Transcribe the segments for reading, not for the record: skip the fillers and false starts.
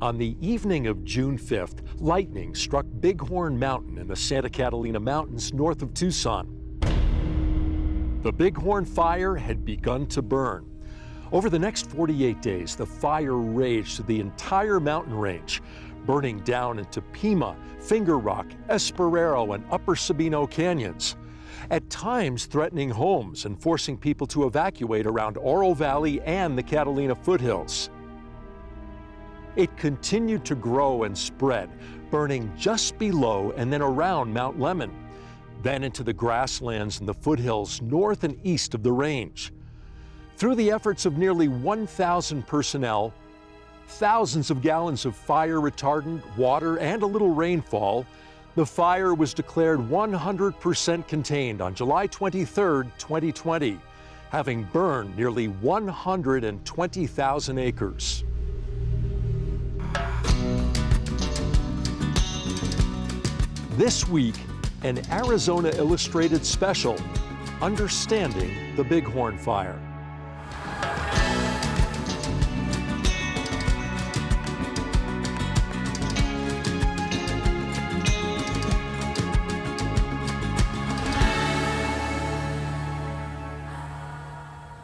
On the evening of June 5th, lightning struck Bighorn Mountain in the Santa Catalina Mountains north of Tucson. The Bighorn Fire had begun to burn. Over the next 48 days, the fire raged through the entire mountain range, burning down into Pima, Finger Rock, Esperero, and Upper Sabino canyons, at times threatening homes and forcing people to evacuate around Oro Valley and the Catalina foothills. It continued to grow and spread, burning just below and then around Mount Lemmon, then into the grasslands and the foothills north and east of the range. Through the efforts of nearly 1,000 personnel, thousands of gallons of fire retardant, water, and a little rainfall, the fire was declared 100% contained on July 23, 2020, having burned nearly 120,000 acres. This week, an Arizona Illustrated special, Understanding the Bighorn Fire.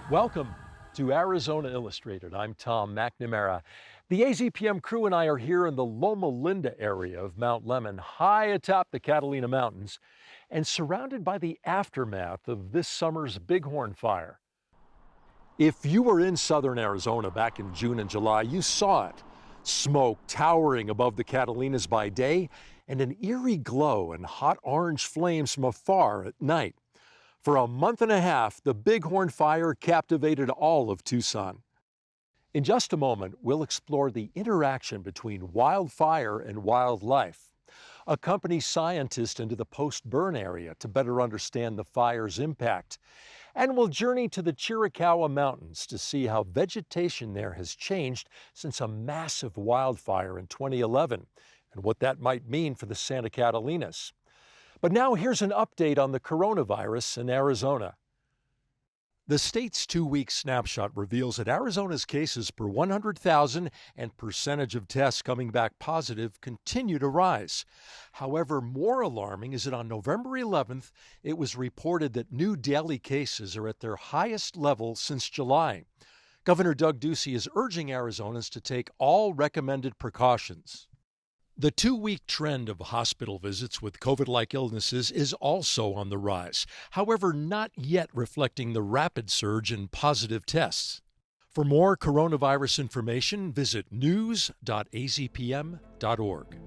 Welcome to Arizona Illustrated. I'm Tom McNamara. The AZPM crew and I are here in the Loma Linda area of Mount Lemmon, high atop the Catalina Mountains, and surrounded by the aftermath of this summer's Bighorn Fire. If you were in southern Arizona back in June and July, you saw it. Smoke towering above the Catalinas by day, and an eerie glow and hot orange flames from afar at night. For a month and a half, the Bighorn Fire captivated all of Tucson. In just a moment, we'll explore the interaction between wildfire and wildlife, accompany scientists into the post-burn area to better understand the fire's impact, and we'll journey to the Chiricahua Mountains to see how vegetation there has changed since a massive wildfire in 2011, and what that might mean for the Santa Catalinas. But now here's an update on the coronavirus in Arizona. The state's 2-week snapshot reveals that Arizona's cases per 100,000 and percentage of tests coming back positive continue to rise. However, more alarming is that on November 11th, it was reported that new daily cases are at their highest level since July. Governor Doug Ducey is urging Arizonans to take all recommended precautions. The 2-week trend of hospital visits with COVID-like illnesses is also on the rise, however, not yet reflecting the rapid surge in positive tests. For more coronavirus information, visit news.azpm.org.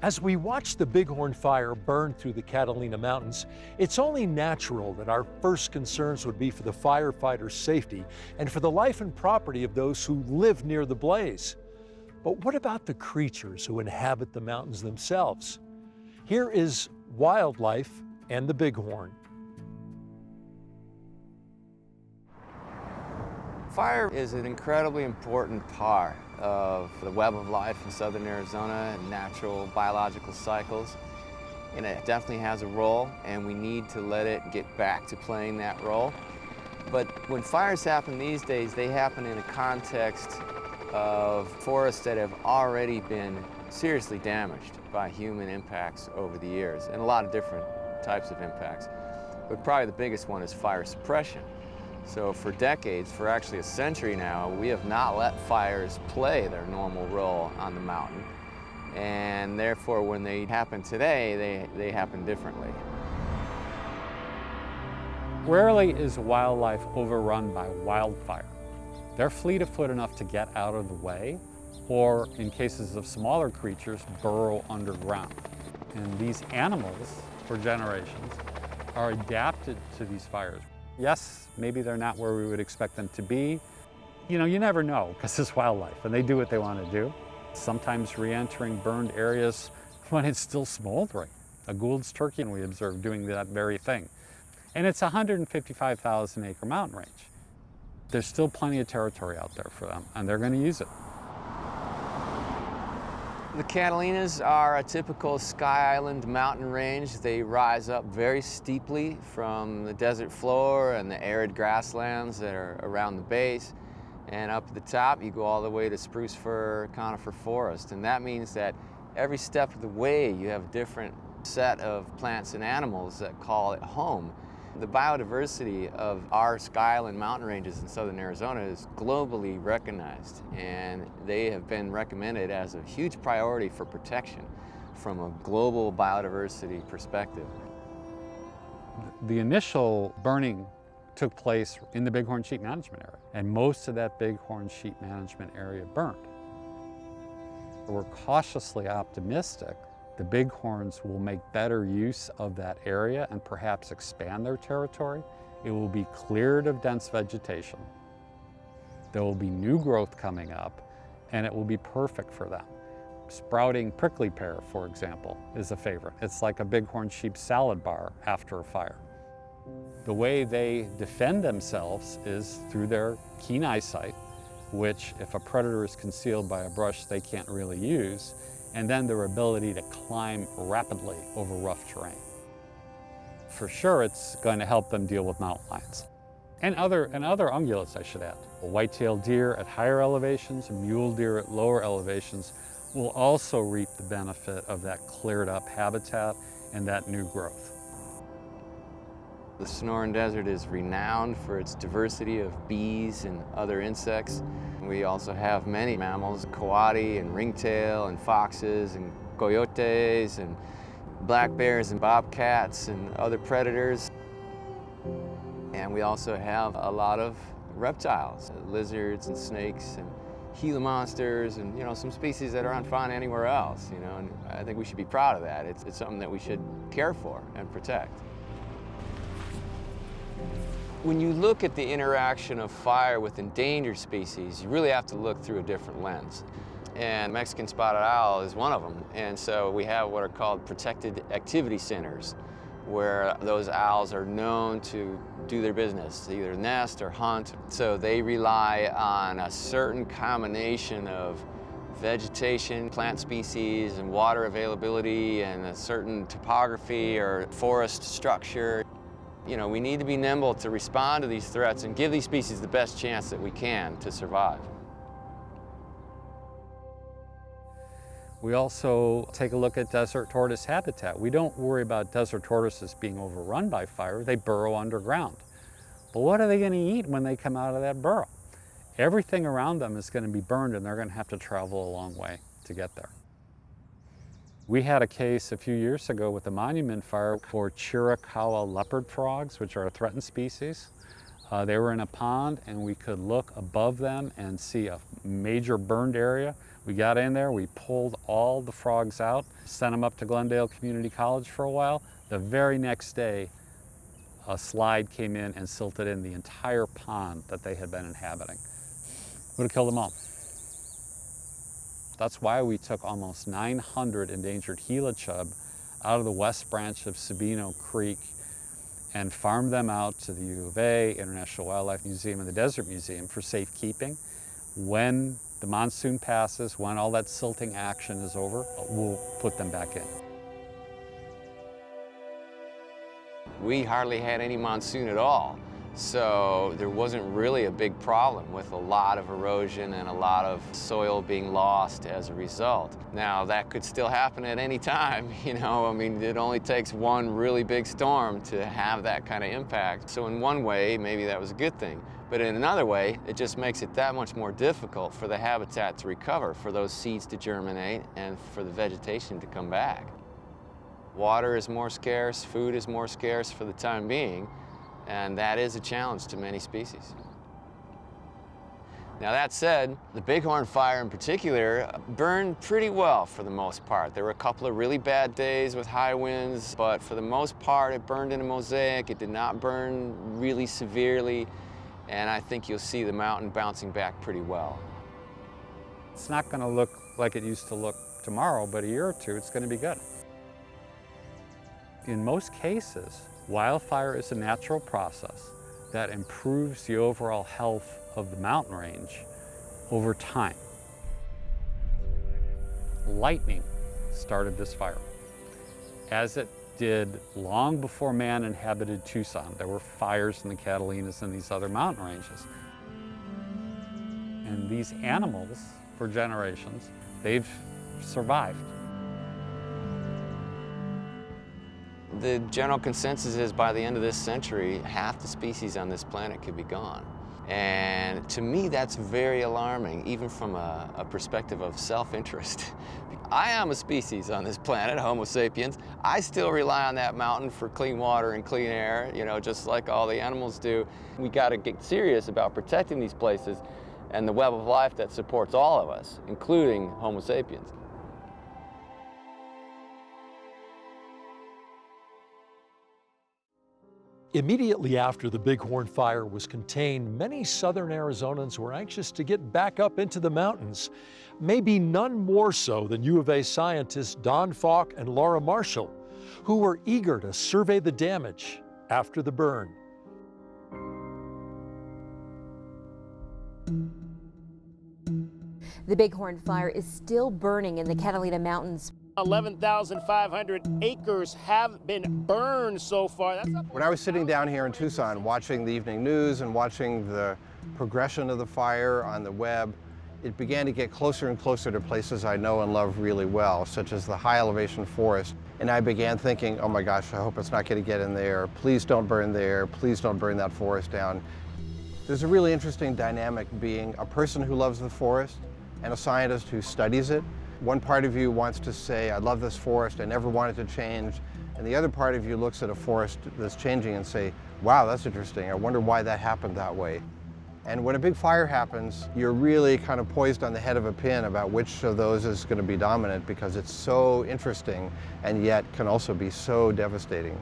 As we watch the Bighorn Fire burn through the Catalina Mountains, it's only natural that our first concerns would be for the firefighters' safety and for the life and property of those who live near the blaze. But what about the creatures who inhabit the mountains themselves? Here is wildlife and the bighorn. Fire is an incredibly important part of the web of life in southern Arizona and natural biological cycles. And it definitely has a role, and we need to let it get back to playing that role. But when fires happen these days, they happen in a context of forests that have already been seriously damaged by human impacts over the years, and a lot of different types of impacts. But probably the biggest one is fire suppression. So for decades, for actually a century now, we have not let fires play their normal role on the mountain. And therefore, when they happen today, they happen differently. Rarely is wildlife overrun by wildfire. They're fleet of foot enough to get out of the way, or in cases of smaller creatures, burrow underground. And these animals, for generations, are adapted to these fires. Yes, maybe they're not where we would expect them to be. You know, you never know, because it's wildlife, and they do what they want to do. Sometimes re-entering burned areas when it's still smoldering. A Goulds turkey, we observed doing that very thing. And it's a 155,000 acre mountain range. There's still plenty of territory out there for them, and they're going to use it. The Catalinas are a typical Sky Island mountain range. They rise up very steeply from the desert floor and the arid grasslands that are around the base. And up at the top, you go all the way to spruce fir, conifer forest. And that means that every step of the way, you have a different set of plants and animals that call it home. The biodiversity of our skyline mountain ranges in southern Arizona is globally recognized, and they have been recommended as a huge priority for protection from a global biodiversity perspective. The initial burning took place in the Bighorn sheep management area, and most of that Bighorn sheep management area burned. We're cautiously optimistic the bighorns will make better use of that area and perhaps expand their territory. It will be cleared of dense vegetation. There will be new growth coming up, and it will be perfect for them. Sprouting prickly pear, for example, is a favorite. It's like a bighorn sheep salad bar after a fire. The way they defend themselves is through their keen eyesight, which if a predator is concealed by a brush they can't really use, and then their ability to climb rapidly over rough terrain. For sure, it's going to help them deal with mountain lions. And other ungulates, I should add. White-tailed deer at higher elevations, mule deer at lower elevations will also reap the benefit of that cleared up habitat and that new growth. The Sonoran Desert is renowned for its diversity of bees and other insects. We also have many mammals, coati and ringtail and foxes and coyotes and black bears and bobcats and other predators. And we also have a lot of reptiles, lizards and snakes and Gila monsters and, some species that aren't found anywhere else, and I think we should be proud of that. It's something that we should care for and protect. When you look at the interaction of fire with endangered species, you really have to look through a different lens. And Mexican spotted owl is one of them. And so we have what are called protected activity centers, where those owls are known to do their business, either nest or hunt. So they rely on a certain combination of vegetation, plant species, and water availability, and a certain topography or forest structure. We need to be nimble to respond to these threats and give these species the best chance that we can to survive. We also take a look at desert tortoise habitat. We don't worry about desert tortoises being overrun by fire. They burrow underground. But what are they going to eat when they come out of that burrow? Everything around them is going to be burned, and they're going to have to travel a long way to get there. We had a case a few years ago with a monument fire for Chiricahua leopard frogs, which are a threatened species. They were in a pond, and we could look above them and see a major burned area. We got in there, we pulled all the frogs out, sent them up to Glendale Community College for a while. The very next day, a slide came in and silted in the entire pond that they had been inhabiting. Would have killed them all. That's why we took almost 900 endangered Gila Chub out of the west branch of Sabino Creek and farmed them out to the U of A, International Wildlife Museum, and the Desert Museum for safekeeping. When the monsoon passes, when all that silting action is over, we'll put them back in. We hardly had any monsoon at all, so there wasn't really a big problem with a lot of erosion and a lot of soil being lost as a result. Now, that could still happen at any time, it only takes one really big storm to have that kind of impact. So in one way, maybe that was a good thing. But in another way, it just makes it that much more difficult for the habitat to recover, for those seeds to germinate, and for the vegetation to come back. Water is more scarce, food is more scarce for the time being, and that is a challenge to many species. Now that said, the Bighorn Fire in particular burned pretty well for the most part. There were a couple of really bad days with high winds, but for the most part it burned in a mosaic. It did not burn really severely, and I think you'll see the mountain bouncing back pretty well. It's not going to look like it used to look tomorrow, but a year or two it's going to be good. In most cases, wildfire is a natural process that improves the overall health of the mountain range over time. Lightning started this fire, as it did long before man inhabited Tucson. There were fires in the Catalinas and these other mountain ranges. And these animals, for generations, they've survived. The general consensus is by the end of this century, half the species on this planet could be gone. And to me, that's very alarming, even from a perspective of self-interest. I am a species on this planet, Homo sapiens. I still rely on that mountain for clean water and clean air, you know, just like all the animals do. We got to get serious about protecting these places and the web of life that supports all of us, including Homo sapiens. Immediately after the Bighorn Fire was contained, many southern Arizonans were anxious to get back up into the mountains. Maybe none more so than U of A scientists Don Falk and Laura Marshall, who were eager to survey the damage after the burn. The Bighorn Fire is still burning in the Catalina Mountains. 11,500 acres have been burned so far. When I was sitting down here in Tucson watching the evening news and watching the progression of the fire on the web, it began to get closer and closer to places I know and love really well, such as the high elevation forest. And I began thinking, oh my gosh, I hope it's not going to get in there. Please don't burn there. Please don't burn that forest down. There's a really interesting dynamic being a person who loves the forest and a scientist who studies it. One part of you wants to say, I love this forest, I never want it to change. And the other part of you looks at a forest that's changing and say, wow, that's interesting. I wonder why that happened that way. And when a big fire happens, you're really kind of poised on the head of a pin about which of those is going to be dominant, because it's so interesting and yet can also be so devastating.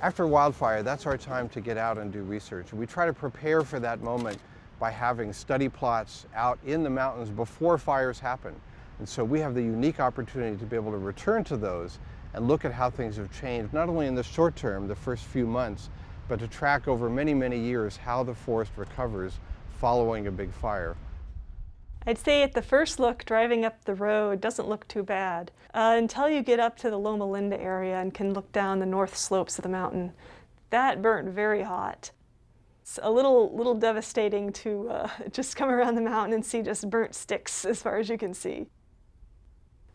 After wildfire, that's our time to get out and do research. We try to prepare for that moment by having study plots out in the mountains before fires happen. And so we have the unique opportunity to be able to return to those and look at how things have changed, not only in the short term, the first few months, but to track over many, many years how the forest recovers following a big fire. I'd say at the first look, driving up the road doesn't look too bad until you get up to the Loma Linda area and can look down the north slopes of the mountain. That burnt very hot. It's a little devastating to just come around the mountain and see just burnt sticks as far as you can see.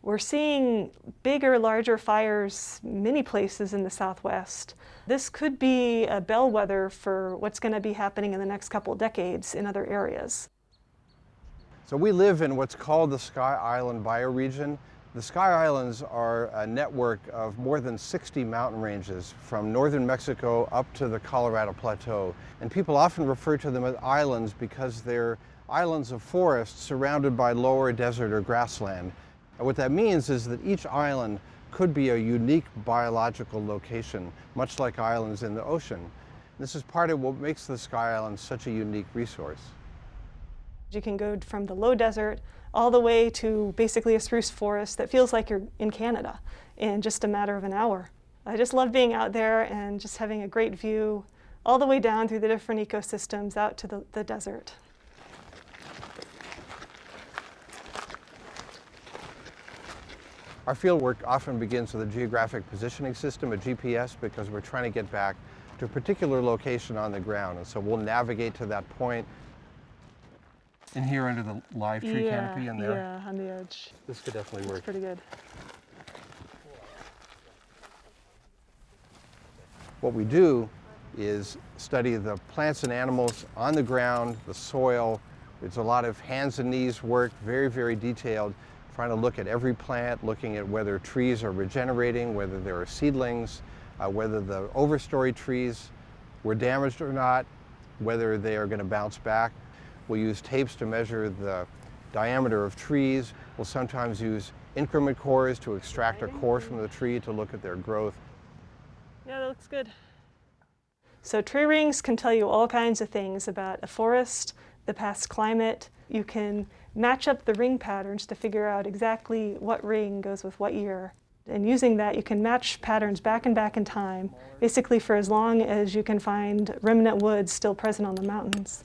We're seeing bigger, larger fires many places in the Southwest. This could be a bellwether for what's going to be happening in the next couple of decades in other areas. So we live in what's called the Sky Island bioregion. The Sky Islands are a network of more than 60 mountain ranges from northern Mexico up to the Colorado Plateau. And people often refer to them as islands because they're islands of forest surrounded by lower desert or grassland. And what that means is that each island could be a unique biological location, much like islands in the ocean. This is part of what makes the Sky Islands such a unique resource. You can go from the low desert all the way to basically a spruce forest that feels like you're in Canada in just a matter of an hour. I just love being out there and just having a great view all the way down through the different ecosystems out to the desert. Our field work often begins with a geographic positioning system, a GPS, because we're trying to get back to a particular location on the ground. And so we'll navigate to that point. In here under the live tree canopy in there? Yeah, on the edge. This could definitely work. It's pretty good. What we do is study the plants and animals on the ground, the soil. It's a lot of hands and knees work, very, very detailed, trying to look at every plant, looking at whether trees are regenerating, whether there are seedlings, whether the overstory trees were damaged or not, whether they are going to bounce back. We'll use tapes to measure the diameter of trees. We'll sometimes use increment cores to extract a core from the tree to look at their growth. Yeah, that looks good. So tree rings can tell you all kinds of things about a forest, the past climate. You can match up the ring patterns to figure out exactly what ring goes with what year. And using that, you can match patterns back and back in time, basically for as long as you can find remnant woods still present on the mountains.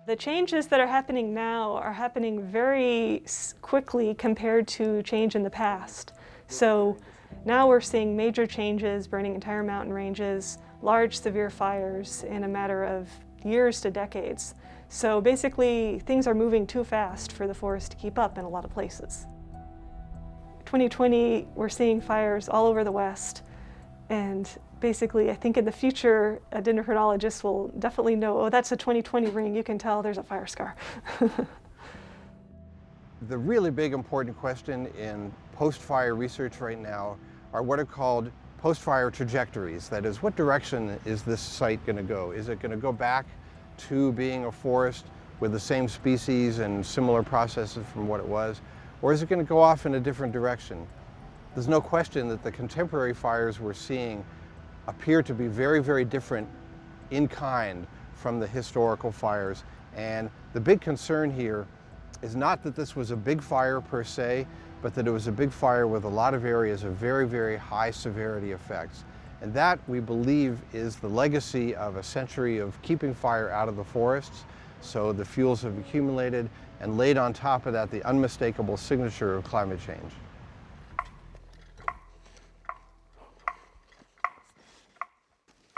The changes that are happening now are happening very quickly compared to change in the past. So now we're seeing major changes, burning entire mountain ranges, large severe fires in a matter of years to decades. So basically, things are moving too fast for the forest to keep up in a lot of places. 2020, we're seeing fires all over the West. And basically, I think in the future, a dendrochronologist will definitely know, oh, that's a 2020 ring. You can tell there's a fire scar. The really big important question in post-fire research right now are what are called post-fire trajectories. That is, what direction is this site going to go? Is it going to go back to being a forest with the same species and similar processes from what it was? Or is it going to go off in a different direction? There's no question that the contemporary fires we're seeing appear to be very, very different in kind from the historical fires. And the big concern here is not that this was a big fire per se, but that it was a big fire with a lot of areas of very, very high severity effects. And that, we believe, is the legacy of a century of keeping fire out of the forests. So the fuels have accumulated, and laid on top of that, the unmistakable signature of climate change.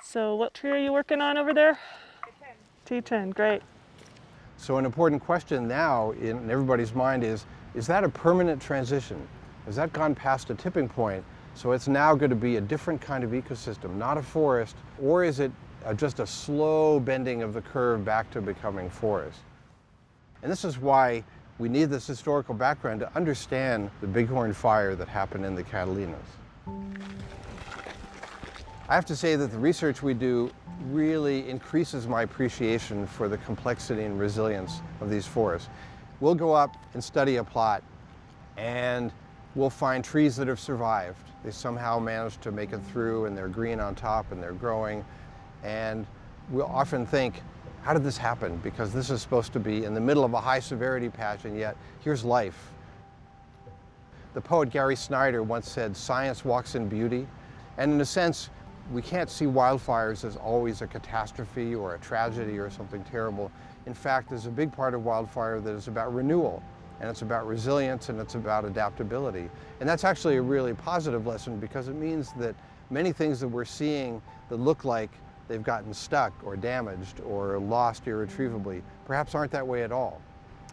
So what tree are you working on over there? T10. T10, great. So an important question now in everybody's mind is that a permanent transition? Has that gone past a tipping point? So it's now going to be a different kind of ecosystem, not a forest, or is it just a slow bending of the curve back to becoming forest? And this is why we need this historical background to understand the Bighorn Fire that happened in the Catalinas. I have to say that the research we do really increases my appreciation for the complexity and resilience of these forests. We'll go up and study a plot, and we'll find trees that have survived. They somehow managed to make it through, and they're green on top, and they're growing. And we'll often think, how did this happen? Because this is supposed to be in the middle of a high severity patch, and yet here's life. The poet Gary Snyder once said, "Science walks in beauty." And in a sense, we can't see wildfires as always a catastrophe or a tragedy or something terrible. In fact, there's a big part of wildfire that is about renewal, and it's about resilience, and it's about adaptability. And that's actually a really positive lesson, because it means that many things that we're seeing that look like they've gotten stuck or damaged or lost irretrievably perhaps aren't that way at all.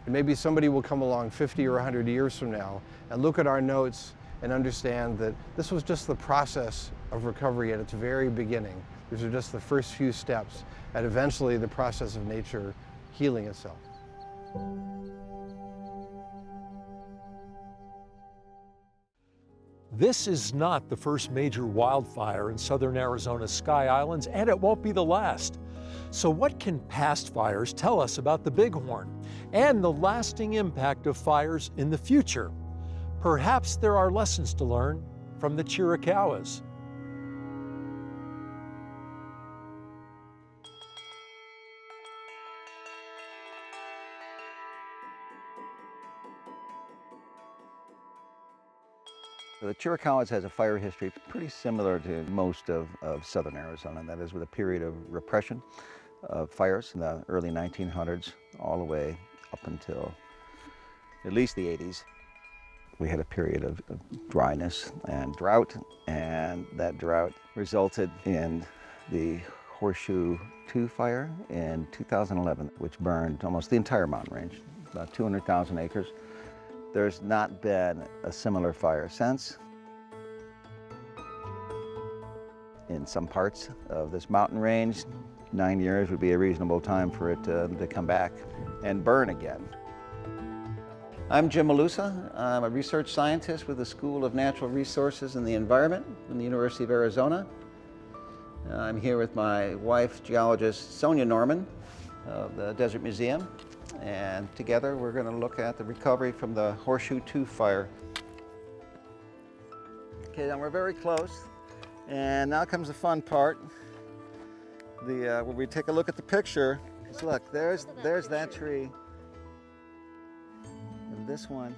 And maybe somebody will come along 50 or 100 years from now and look at our notes and understand that this was just the process of recovery at its very beginning. These are just the first few steps, and eventually the process of nature healing itself. This is not the first major wildfire in southern Arizona's Sky Islands, and it won't be the last. So what can past fires tell us about the Bighorn and the lasting impact of fires in the future? Perhaps there are lessons to learn from the Chiricahuas. The Chiricahuas has a fire history pretty similar to most of southern Arizona. That is, with a period of repression of fires in the early 1900s all the way up until at least the 80s. We had a period of dryness and drought, and that drought resulted in the Horseshoe 2 fire in 2011, which burned almost the entire mountain range, about 200,000 acres. There's not been a similar fire since. In some parts of this mountain range, 9 years would be a reasonable time for it to come back and burn again. I'm Jim Malusa. I'm a research scientist with the School of Natural Resources and the Environment from the University of Arizona. I'm here with my wife, geologist Sonia Norman of the Desert Museum. And together we're going to look at the recovery from the Horseshoe 2 fire. Okay, now we're very close. And now comes the fun part. When we take a look at the picture, just look, there's that tree. And this one.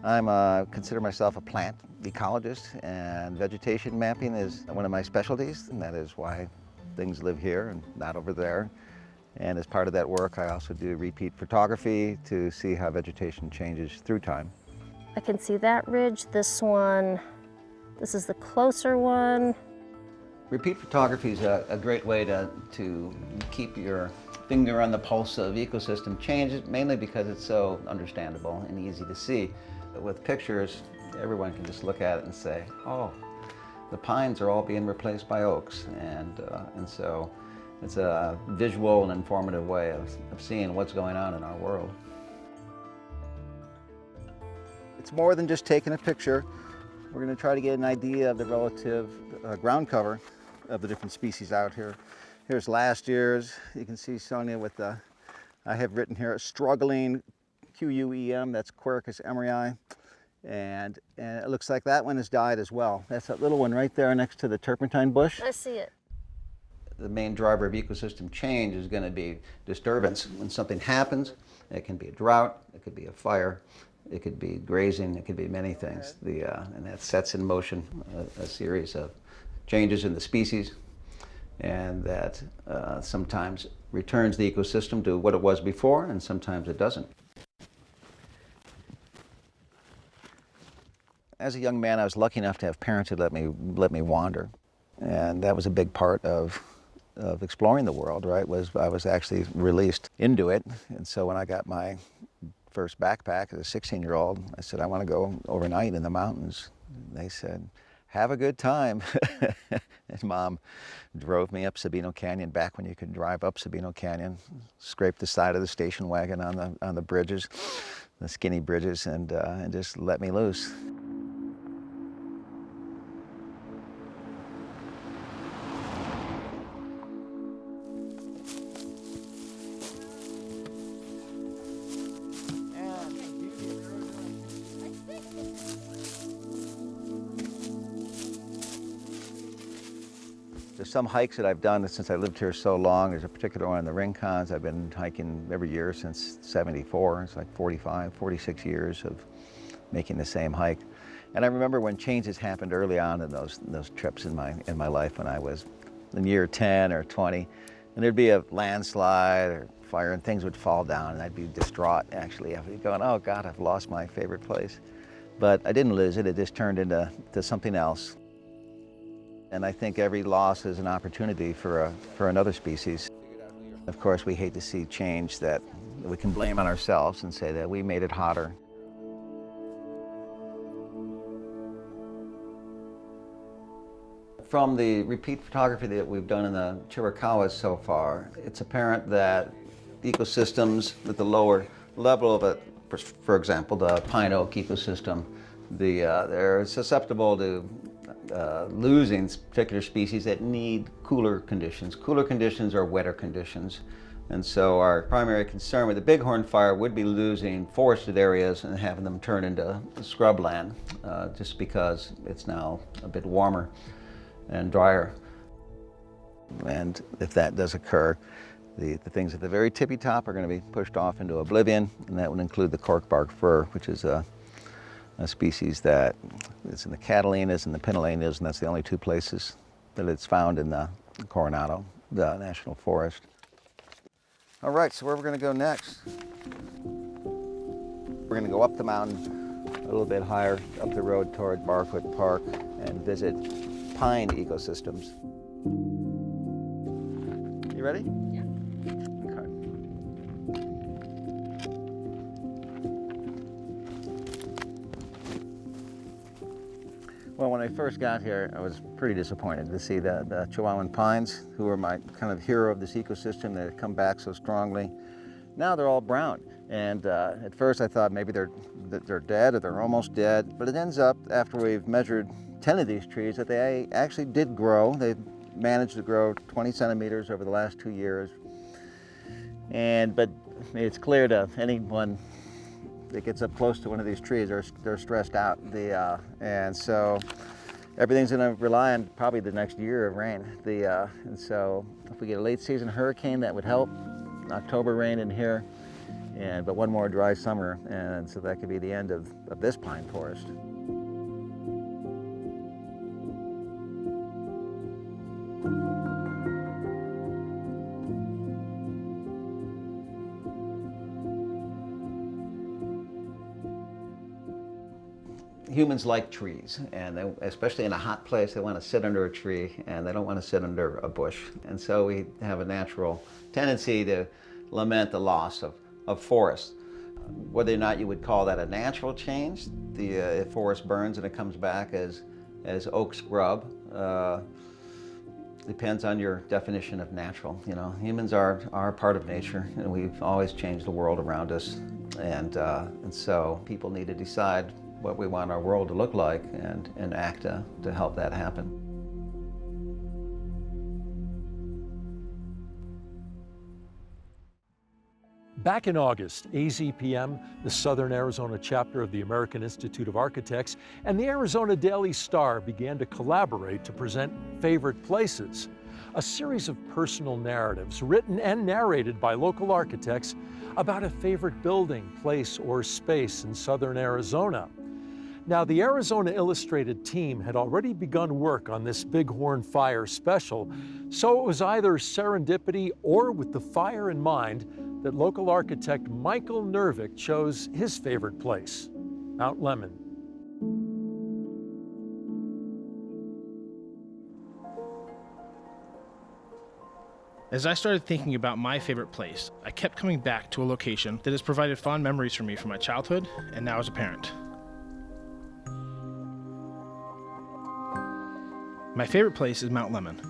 I consider myself a plant ecologist, and vegetation mapping is one of my specialties, and that is why things live here and not over there. And as part of that work, I also do repeat photography to see how vegetation changes through time. I can see that ridge, this one, this is the closer one. Repeat photography is a great way to keep your finger on the pulse of ecosystem changes, mainly because it's so understandable and easy to see. With pictures, everyone can just look at it and say, oh, the pines are all being replaced by oaks. And so it's a visual and informative way of seeing what's going on in our world. It's more than just taking a picture. We're going to try to get an idea of the relative ground cover of the different species out here. Here's last year's. You can see Sonia with the, I have written here, struggling QUEM, that's Quercus emeryii. And it looks like that one has died as well. That's that little one right there next to the turpentine bush. I see it. The main driver of ecosystem change is going to be disturbance. When something happens, it can be a drought, it could be a fire, it could be grazing, it could be many things. And that sets in motion a series of changes in the species, and that sometimes returns the ecosystem to what it was before, and sometimes it doesn't. As a young man, I was lucky enough to have parents who let me wander, and that was a big part of exploring the world, right? I was actually released into it. And so when I got my first backpack as a 16-year-old, I said, I want to go overnight in the mountains. And they said, have a good time. And Mom drove me up Sabino Canyon, back when you could drive up Sabino Canyon, scraped the side of the station wagon on the bridges, the skinny bridges, and just let me loose. There's some hikes that I've done since I lived here so long. There's a particular one in the Rincons. I've been hiking every year since '74. It's like 45, 46 years of making the same hike. And I remember when changes happened early on in those trips in my life, when I was in year 10 or 20, and there'd be a landslide or fire and things would fall down, and I'd be distraught actually, after going, oh God, I've lost my favorite place. But I didn't lose it. It just turned into something else. And I think every loss is an opportunity for another species. Of course, we hate to see change that we can blame on ourselves and say that we made it hotter. From the repeat photography that we've done in the Chiricahuas so far, it's apparent that ecosystems at the lower level of it, for example, the pine oak ecosystem, they're susceptible to losing particular species that need cooler conditions. Cooler conditions are wetter conditions. And so our primary concern with the Bighorn Fire would be losing forested areas and having them turn into scrubland, just because it's now a bit warmer and drier. And if that does occur, the things at the very tippy top are going to be pushed off into oblivion, and that would include the corkbark fir, which is a species that is in the Catalinas and the Catalinas, and that's the only two places that it's found in the Coronado, the National Forest. All right, so where we're going to go next? We're going to go up the mountain a little bit higher, up the road toward Barfoot Park, and visit pine ecosystems. You ready? Yeah. Okay. Well, when I first got here, I was pretty disappointed to see the Chihuahuan pines, who were my kind of hero of this ecosystem, that had come back so strongly. Now they're all brown. And at first I thought maybe they're dead or they're almost dead, but it ends up, after we've measured 10 of these trees, that they actually did grow. They've managed to grow 20 centimeters over the last 2 years. But it's clear to anyone that gets up close to one of these trees, they're stressed out. And so everything's going to rely on probably the next year of rain. And so if we get a late season hurricane, that would help. October rain in here, but one more dry summer, and so that could be the end of this pine forest. humans like trees, and especially in a hot place, they want to sit under a tree, and they don't want to sit under a bush. And so we have a natural tendency to lament the loss of forest. Whether or not you would call that a natural change, if forest burns and it comes back as oak scrub, depends on your definition of natural. You know, humans are part of nature, and we've always changed the world around us. And so people need to decide what we want our world to look like and act to help that happen. Back in August, AZPM, the Southern Arizona chapter of the American Institute of Architects, and the Arizona Daily Star began to collaborate to present Favorite Places, a series of personal narratives written and narrated by local architects about a favorite building, place, or space in Southern Arizona. Now, the Arizona Illustrated team had already begun work on this Bighorn Fire special, so it was either serendipity or with the fire in mind that local architect Michael Nervik chose his favorite place, Mount Lemmon. As I started thinking about my favorite place, I kept coming back to a location that has provided fond memories for me from my childhood and now as a parent. My favorite place is Mount Lemmon.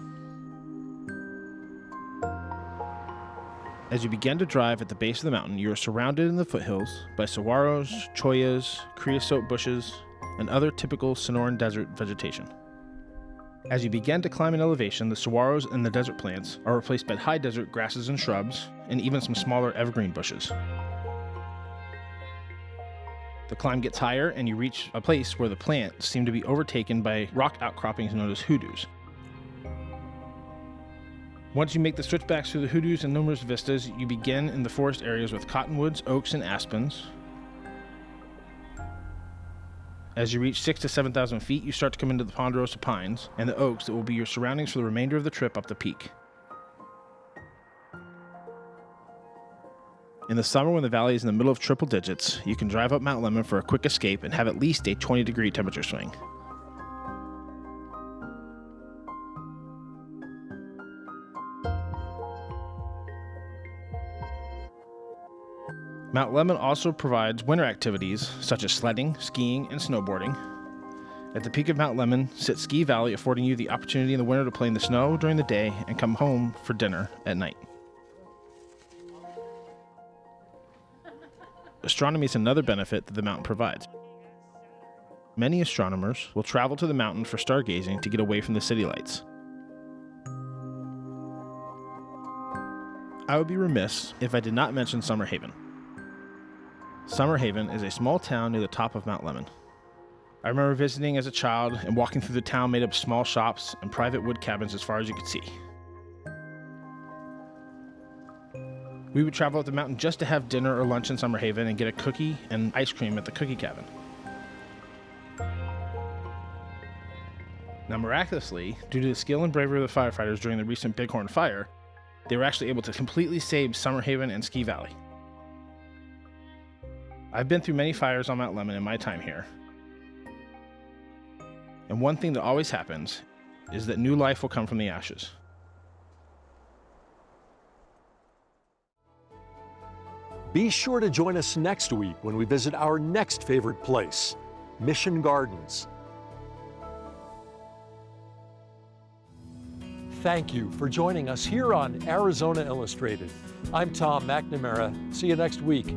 As you begin to drive at the base of the mountain, you are surrounded in the foothills by saguaros, choyas, creosote bushes, and other typical Sonoran desert vegetation. As you begin to climb in elevation, the saguaros and the desert plants are replaced by high desert grasses and shrubs, and even some smaller evergreen bushes. The climb gets higher, and you reach a place where the plants seem to be overtaken by rock outcroppings known as hoodoos. Once you make the switchbacks through the hoodoos and numerous vistas, you begin in the forest areas with cottonwoods, oaks, and aspens. As you reach 6,000 to 7,000 feet, you start to come into the ponderosa pines and the oaks that will be your surroundings for the remainder of the trip up the peak. In the summer, when the valley is in the middle of triple digits, you can drive up Mount Lemmon for a quick escape and have at least a 20-degree temperature swing. Mount Lemmon also provides winter activities such as sledding, skiing, and snowboarding. At the peak of Mount Lemmon sits Ski Valley, affording you the opportunity in the winter to play in the snow during the day and come home for dinner at night. Astronomy is another benefit that the mountain provides. Many astronomers will travel to the mountain for stargazing to get away from the city lights. I would be remiss if I did not mention Summer Haven. Summer Haven is a small town near the top of Mount Lemmon. I remember visiting as a child and walking through the town made up of small shops and private wood cabins as far as you could see. We would travel up the mountain just to have dinner or lunch in Summer Haven and get a cookie and ice cream at the cookie cabin. Now, miraculously, due to the skill and bravery of the firefighters during the recent Bighorn Fire, they were actually able to completely save Summer Haven and Ski Valley. I've been through many fires on Mount Lemmon in my time here. And one thing that always happens is that new life will come from the ashes. Be sure to join us next week when we visit our next favorite place, Mission Gardens. Thank you for joining us here on Arizona Illustrated. I'm Tom McNamara. See you next week.